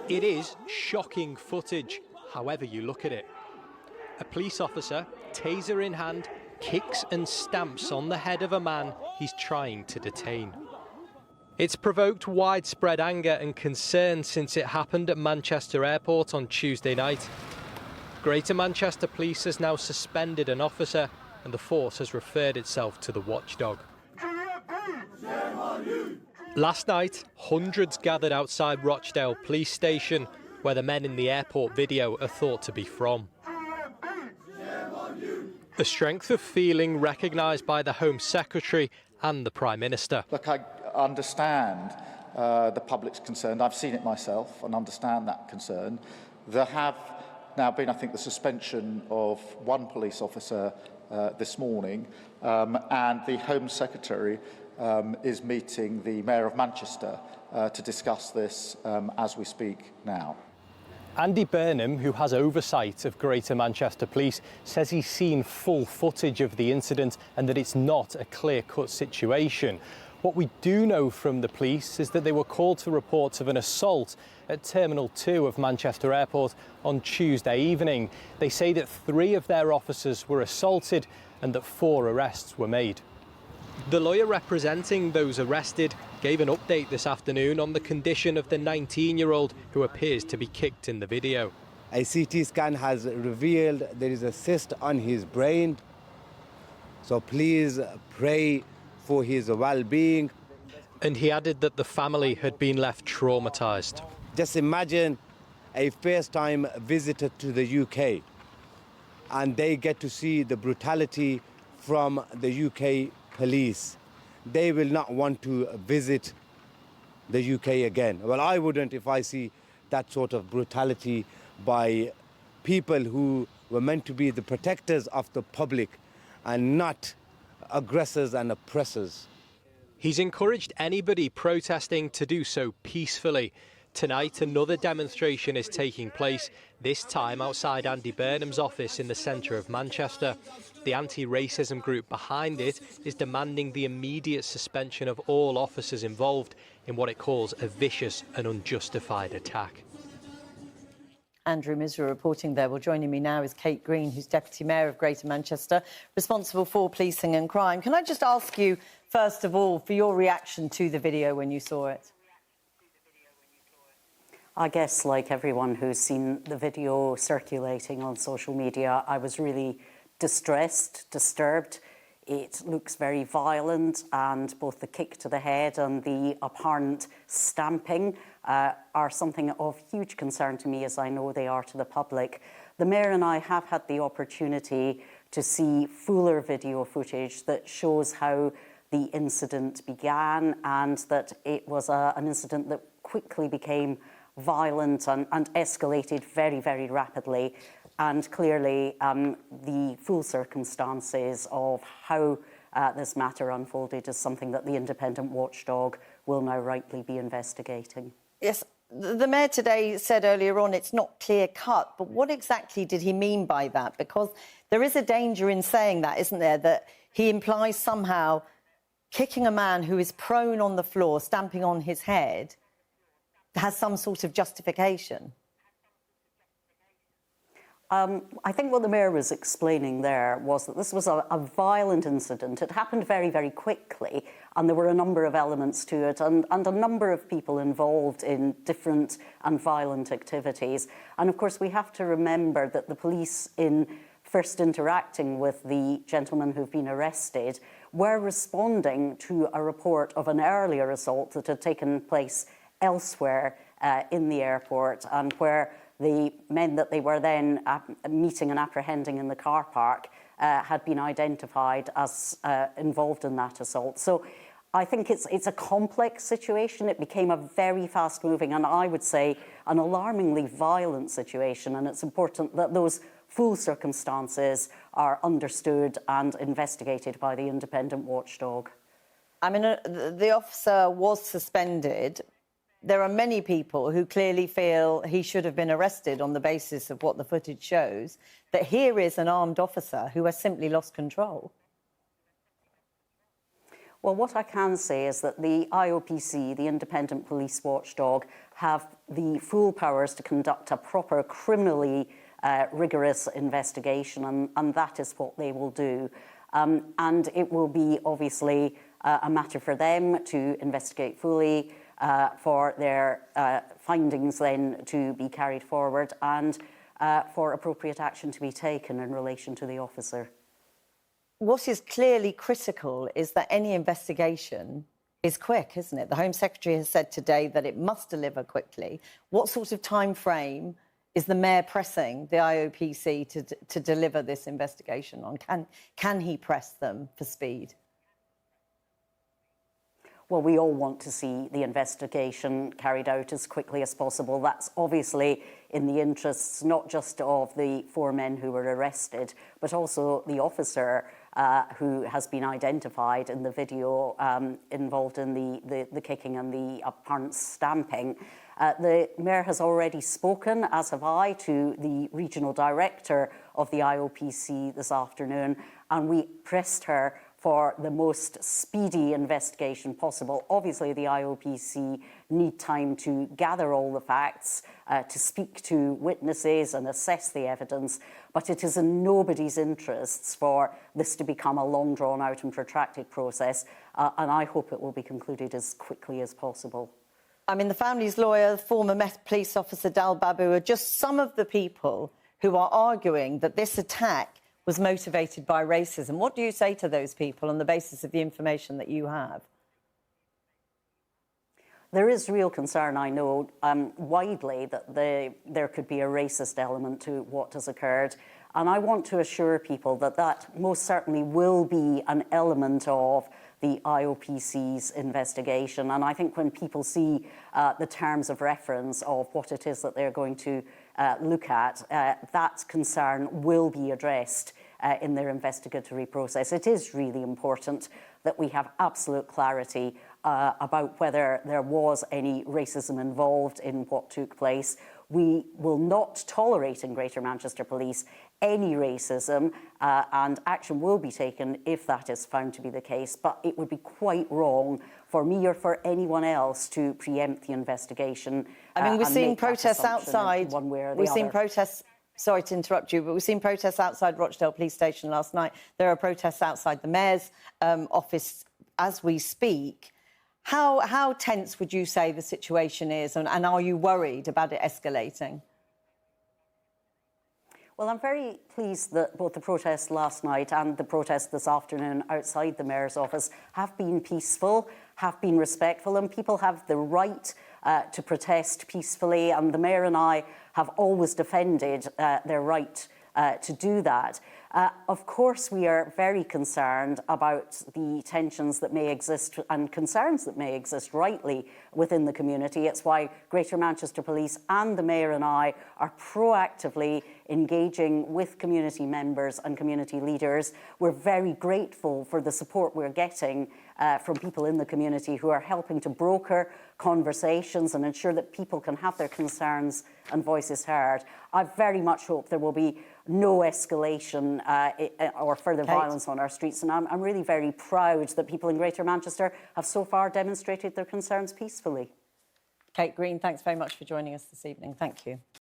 It is shocking footage, however you look at it. A police officer, taser in hand, kicks and stamps on the head of a man he's trying to detain. It's provoked widespread anger and concern since it happened at Manchester Airport on Tuesday night. Greater Manchester Police has now suspended an officer and the force has referred itself to the watchdog. Last night, hundreds gathered outside Rochdale police station, where the men in the airport video are thought to be from. A strength of feeling recognised by the Home Secretary and the Prime Minister. Look, I understand the public's concern. I've seen it myself and understand that concern. There have now been, I think, the suspension of one police officer this morning, and the Home Secretary is meeting the Mayor of Manchester to discuss this as we speak now. Andy Burnham, who has oversight of Greater Manchester Police, says he's seen full footage of the incident and that it's not a clear-cut situation. What we do know from the police is that they were called to reports of an assault at Terminal 2 of Manchester Airport on Tuesday evening. They say that 3 of their officers were assaulted and that 4 arrests were made. The lawyer representing those arrested gave an update this afternoon on the condition of the 19-year-old who appears to be kicked in the video. A CT scan has revealed there is a cyst on his brain, so please pray for his well-being. And he added that the family had been left traumatised. Just imagine a first-time visitor to the UK and they get to see the brutality from the UK police. They will not want to visit the UK again. Well, I wouldn't if I see that sort of brutality by people who were meant to be the protectors of the public and not aggressors and oppressors. He's encouraged anybody protesting to do so peacefully. Tonight, another demonstration is taking place, this time outside Andy Burnham's office in the centre of Manchester. The anti-racism group behind it is demanding the immediate suspension of all officers involved in what it calls a vicious and unjustified attack. Andrew Misra reporting there. Well, joining me now is Kate Green, who's Deputy Mayor of Greater Manchester, responsible for policing and crime. Can I just ask you, first of all, for your reaction to the video when you saw it? I guess, like everyone who's seen the video circulating on social media, I was really distressed, disturbed. It looks very violent, and both the kick to the head and the apparent stamping are something of huge concern to me, as I know they are to the public. The Mayor and I have had the opportunity to see fuller video footage that shows how the incident began and that it was an incident that quickly became violent and escalated very, very rapidly. And clearly, the full circumstances of how this matter unfolded is something that the independent watchdog will now rightly be investigating. Yes, the Mayor today said earlier on it's not clear-cut, but what exactly did he mean by that? Because there is a danger in saying that, isn't there, that he implies somehow kicking a man who is prone on the floor, stamping on his head, has some sort of justification. I think what the Mayor was explaining there was that this was a violent incident. It happened very, very quickly, and there were a number of elements to it and a number of people involved in different and violent activities. And of course, we have to remember that the police, in first interacting with the gentlemen who've been arrested, were responding to a report of an earlier assault that had taken place elsewhere in the airport, and where the men that they were then meeting and apprehending in the car park had been identified as involved in that assault. So I think it's a complex situation. It became a very fast-moving and I would say an alarmingly violent situation, and it's important that those full circumstances are understood and investigated by the independent watchdog. I mean, the officer was suspended. There are many people who clearly feel he should have been arrested on the basis of what the footage shows, that here is an armed officer who has simply lost control. Well, what I can say is that the IOPC, the Independent Police Watchdog, have the full powers to conduct a proper criminally rigorous investigation, and that is what they will do. And it will be obviously a matter for them to investigate fully, for their findings then to be carried forward, and for appropriate action to be taken in relation to the officer. What is clearly critical is that any investigation is quick, isn't it? The Home Secretary has said today that it must deliver quickly. What sort of time frame is the Mayor pressing the IOPC to deliver this investigation on? Can he press them for speed? Well, we all want to see the investigation carried out as quickly as possible. That's obviously in the interests not just of the 4 men who were arrested, but also the officer who has been identified in the video involved in the kicking and the apparent stamping. The Mayor has already spoken, as have I, to the Regional Director of the IOPC this afternoon, and we pressed her for the most speedy investigation possible. Obviously, the IOPC need time to gather all the facts, to speak to witnesses and assess the evidence, but it is in nobody's interests for this to become a long, drawn-out and protracted process, and I hope it will be concluded as quickly as possible. I mean, the family's lawyer, former Met Police officer Dal Babu, are just some of the people who are arguing that this attack was motivated by racism. What do you say to those people on the basis of the information that you have? There is real concern, I know, widely that there could be a racist element to what has occurred. And I want to assure people that that most certainly will be an element of the IOPC's investigation. And I think when people see the terms of reference of what it is that they're going to look at, that concern will be addressed in their investigatory process. It is really important that we have absolute clarity about whether there was any racism involved in what took place. We will not tolerate in Greater Manchester Police any racism, and action will be taken if that is found to be the case. But it would be quite wrong for me or for anyone else to preempt the investigation. I mean, we've seen protests outside. One way or the we've other. seen protests. Sorry to interrupt you, but we've seen protests outside Rochdale Police Station last night. There are protests outside the Mayor's office as we speak. How tense would you say the situation is, and are you worried about it escalating? Well, I'm very pleased that both the protests last night and the protest this afternoon outside the Mayor's office have been peaceful, have been respectful, and people have the right to protest peacefully, and the Mayor and I have always defended their right to do that. Of course, we are very concerned about the tensions that may exist and concerns that may exist rightly within the community. It's why Greater Manchester Police and the Mayor and I are proactively engaging with community members and community leaders. We're very grateful for the support we're getting from people in the community who are helping to broker conversations and ensure that people can have their concerns and voices heard. I very much hope there will be no escalation or further violence on our streets, and I'm really very proud that people in Greater Manchester have so far demonstrated their concerns peacefully. Kate Green, thanks very much for joining us this evening. Thank you.